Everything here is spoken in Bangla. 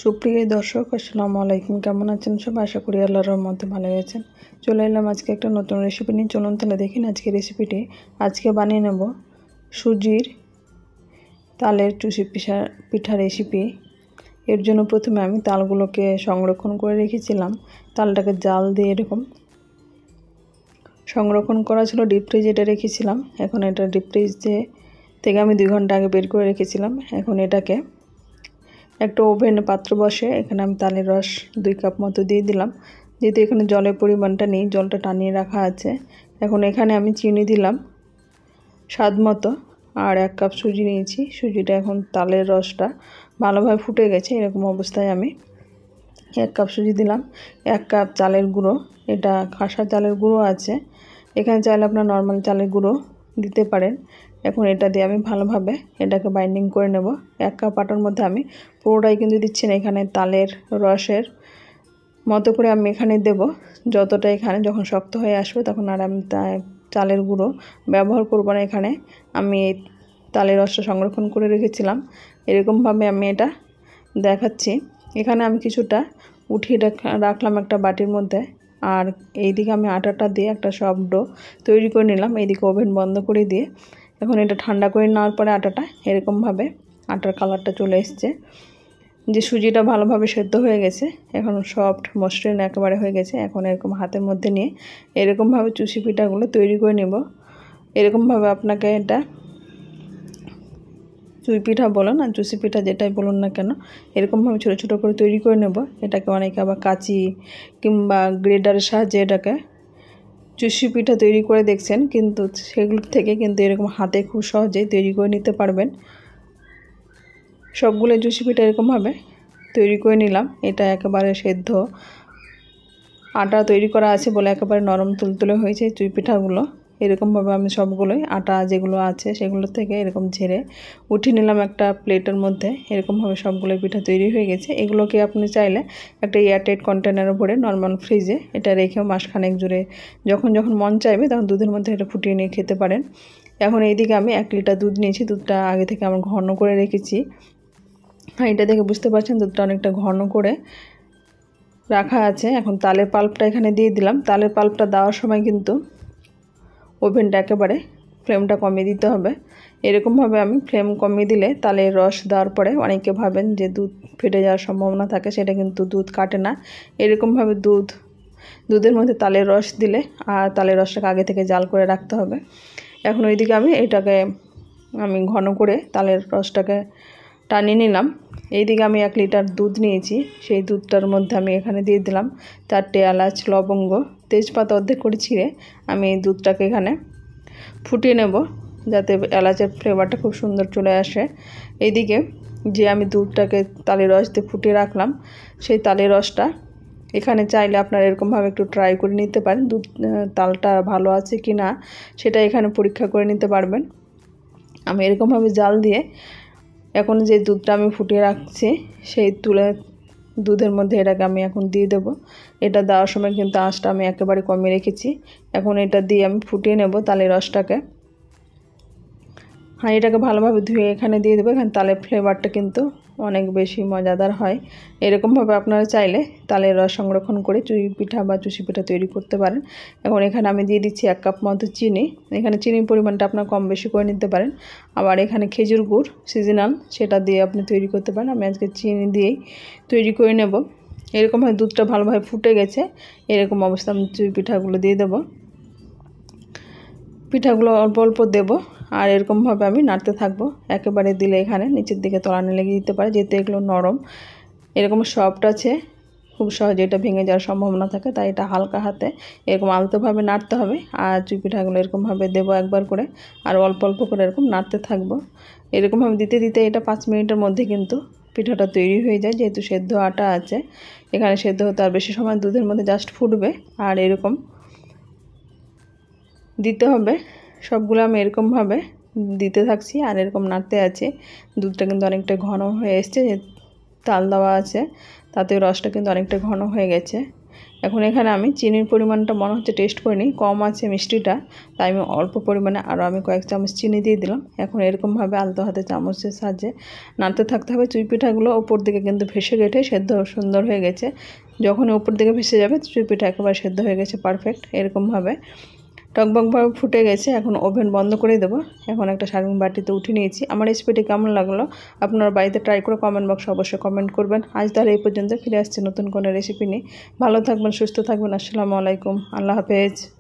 সুপ্রিয় দর্শক আসসালামু আলাইকুম, কেমন আছেন সবাই? আশা করি আল্লাহর রহমতে ভালো আছেন। চলে এলাম আজকে একটা নতুন রেসিপি নিয়ে। চলুন তাহলে দেখেন আজকে রেসিপিটি। আজকে বানিয়ে নেব সুজির তালের চুষি পিঠা রেসিপি। এর জন্য প্রথমে আমি তালগুলোকে সংরক্ষণ করে রেখেছিলাম। তালটাকে জাল দিয়ে এরকম সংরক্ষণ করা ছিল, ডিপ ফ্রিজে এটা রেখেছিলাম। এখন এটা ডিপ ফ্রিজ থেকে আমি 2 ঘন্টা আগে বের করে রেখেছিলাম। এখন এটাকে একটা ওভেন পাত্র বসে এখানে আমি তালের রস 2 কাপ মতো দিয়ে দিলাম। যেহেতু এখানে জলের পরিমাণটা নেই, জলটা টানিয়ে রাখা আছে। এখন এখানে আমি চিনি দিলাম স্বাদ মতো, আর 1 কাপ সুজি নিয়েছি। সুজিটা এখন তালের রসটা ভালোভাবে ফুটে গেছে, এরকম অবস্থায় আমি 1 কাপ সুজি দিলাম। 1 কাপ চালের গুঁড়ো, এটা খাসা চালের গুঁড়ো আছে, এখানে চাইলে আপনার নর্মাল চালের গুঁড়ো দিতে পারেন। এখন এটা দিয়ে আমি ভালোভাবে এটাকে বাইন্ডিং করে নেব। 1 কাপ আটার মধ্যে আমি পুরোটাই কিন্তু দিচ্ছি না, এখানে তালের রসের মতো করে আমি এখানে দেব। যতটা এখানে যখন শক্ত হয়ে আসবে তখন আর আমি চালের গুঁড়ো ব্যবহার করব না। এখানে আমি তালের রসটা সংরক্ষণ করে রেখেছিলাম, এরকমভাবে আমি এটা দেখাচ্ছি। এখানে আমি কিছুটা উঠিয়ে রাখলাম একটা বাটির মধ্যে, আর এইদিকে আমি আটাটা দিয়ে একটা সফট ডো তৈরি করে নিলাম। এইদিকে ওভেন বন্ধ করে দিয়ে এখন এটা ঠান্ডা করে নেওয়ার পরে আটাটা এরকমভাবে আটার কালারটা চলে এসছে, যে সুজিটা ভালোভাবে সেদ্ধ হয়ে গেছে, এখন সফট মসৃণ একেবারে হয়ে গেছে। এখন এরকম হাতের মধ্যে নিয়ে এরকমভাবে চুষি পিঠাগুলো তৈরি করে নেব। এরকমভাবে আপনাকে এটা চুই পিঠা বলুন আর চুষি পিঠা যেটাই বলুন না কেন, এরকমভাবে ছোটো ছোটো করে তৈরি করে নেব। এটাকে অনেকে আবার কাঁচি কিংবা গ্রেডারের সাহায্যে এটাকে চুষি পিঠা তৈরি করে দেখছেন, কিন্তু সেগুলোর থেকে কিন্তু এরকম হাতে খুব সহজেই তৈরি করে নিতে পারবেন। সবগুলো চুষি পিঠা এরকমভাবে তৈরি করে নিলাম। এটা একেবারে সেদ্ধ আটা তৈরি করা আছে বলে একেবারে নরম তুলতুলে হয়েছে চুই পিঠাগুলো। এরকমভাবে আমি সবগুলোই আটা যেগুলো আছে সেগুলো থেকে এরকম ঝেড়ে উঠিয়ে নিলাম একটা প্লেটের মধ্যে। এরকমভাবে সবগুলো পিঠা তৈরি হয়ে গেছে। এগুলোকে আপনি চাইলে একটা এয়ারটাইট কন্টেনারে ভরে নর্মাল ফ্রিজে এটা রেখেও মাসখানেক জুড়ে যখন মন চাইবে তখন দুধের মধ্যে এটা ফুটিয়ে নিয়ে খেতে পারেন। এখন এইদিকে আমি 1 লিটার দুধ নিয়েছি, দুধটা আগে থেকে আমার ঘন করে রেখেছি। হ্যাঁ, এটা দেখে বুঝতে পারছেন দুধটা অনেকটা ঘন করে রাখা আছে। এখন তালের পাল্পটা এখানে দিয়ে দিলাম। তালের পাল্পটা দেওয়ার সময় কিন্তু ওভেনটা একেবারে ফ্লেমটা কমিয়ে দিতে হবে। এরকমভাবে আমি ফ্লেম কমিয়ে দিলে তালের রস দেওয়ার পরে অনেকে ভাবেন যে দুধ ফেটে যাওয়ার সম্ভাবনা থাকে, সেটা কিন্তু দুধ কাটে না। এরকমভাবে দুধের মধ্যে তালের রস দিলে আর তালের রসটাকে আগে থেকে জাল করে রাখতে হবে। এখন ওইদিকে আমি ঘন করে তালের রসটাকে টানিয়ে নিলাম। এইদিকে আমি 1 লিটার দুধ নিয়েছি, সেই দুধটার মধ্যে আমি এখানে দিয়ে দিলাম 4টে এলাচ, লবঙ্গ, তেজপাতা অর্ধেক করে ছিঁড়ে আমি এই দুধটাকে এখানে ফুটিয়ে নেব, যাতে এলাচের ফ্লেভারটা খুব সুন্দর চলে আসে। এইদিকে যে আমি দুধটাকে তালের রস দিয়ে ফুটিয়ে রাখলাম, সেই তালের রসটা এখানে চাইলে আপনারা এরকমভাবে একটু ট্রাই করে নিতে পারেন, তালটা ভালো আছে কি না সেটা এখানে পরীক্ষা করে নিতে পারবেন। আমি এরকমভাবে জাল দিয়ে এখন যে দুধটা আমি ফুটিয়ে রাখছি সেই দুধের মধ্যে এটাকে আমি এখন দিয়ে দেব। এটা দেওয়ার সময় কিন্তু আঁচটা আমি একেবারে কমিয়ে রেখেছি। এখন এটা দিয়ে আমি ফুটিয়ে নেব তালের রসটাকে। হ্যাঁ, এটাকে ভালোভাবে ধুয়ে এখানে দিয়ে দেবো। এখানে তালের ফ্লেভারটা কিন্তু অনেক বেশি মজাদার হয়। এরকমভাবে আপনারা চাইলে তালের রস সংরক্ষণ করে চুই পিঠা বা চুষি পিঠা তৈরি করতে পারেন। এখন এখানে আমি দিয়ে দিচ্ছি 1 কাপ মতো চিনি। এখানে চিনির পরিমাণটা আপনারা কম বেশি করে নিতে পারেন। আবার এখানে খেজুর গুড় সিজনাল, সেটা দিয়ে আপনি তৈরি করতে পারেন। আমি আজকে চিনি দিয়েই তৈরি করে নেব। এরকমভাবে দুধটা ভালোভাবে ফুটে গেছে, এরকম অবস্থা আমি চুই পিঠাগুলো দিয়ে দেবো। পিঠাগুলো অল্প অল্প দেব, আর এরকমভাবে আমি নাড়তে থাকবো। একেবারে দিলে এখানে নিচের দিকে তলানি লেগে দিতে পারে, যেহেতু এগুলো নরম এরকম সফট আছে, খুব সহজে এটা ভেঙে যাওয়ার সম্ভাবনা থাকে, তাই এটা হালকা হাতে এরকম আলতোভাবে নাড়তে হবে। আর চুই পিঠাগুলো এরকমভাবে দেবো একবার করে, আর অল্প অল্প করে এরকম নাড়তে থাকবো। এরকমভাবে দিতে দিতে এটা 5 মিনিটের মধ্যে কিন্তু পিঠাটা তৈরি হয়ে যায়, যেহেতু সেদ্ধ আটা আছে। এখানে সেদ্ধ হতে আর বেশি সময় দুধের মধ্যে জাস্ট ফুটবে, আর এরকম দিতে হবে। সবগুলো আমি এরকমভাবে দিতে থাকছি আর এরকম নাড়তে আছে। দুধটা কিন্তু অনেকটা ঘন হয়ে এসছে, যে তাল দেওয়া আছে তাতে রসটা কিন্তু অনেকটা ঘন হয়ে গেছে। এখন এখানে আমি চিনির পরিমাণটা মনে হচ্ছে টেস্ট করে নিই, কম আছে মিষ্টিটা, তাই আমি অল্প পরিমাণে আরও আমি কয়েক চামচ চিনি দিয়ে দিলাম। এখন এরকমভাবে আলতো হাতে চামচের সাহায্যে নাড়তে থাকতে হবে। চুই পিঠাগুলো ওপর দিকে কিন্তু ভেসে গেটে সেদ্ধ সুন্দর হয়ে গেছে। যখন উপর দিকে ভেসে যাবে চুই পিঠা একেবারে সেদ্ধ হয়ে গেছে পারফেক্ট। এরকমভাবে টকবকভাবে ফুটে গেছে। এখন ওভেন বন্ধ করে দেবো। এখন একটা সার্ভিং বাটিতে উঠিয়ে নিয়েছি। আমার রেসিপিটি কেমন লাগলো আপনারা বাড়িতে ট্রাই করে কমেন্ট বক্সে অবশ্যই কমেন্ট করবেন। আজ তাহলে এই পর্যন্ত, ফিরে আসছি নতুন কোনো রেসিপি নিয়ে। ভালো থাকবেন, সুস্থ থাকবেন। আসসালামু আলাইকুম, আল্লাহ হাফেজ।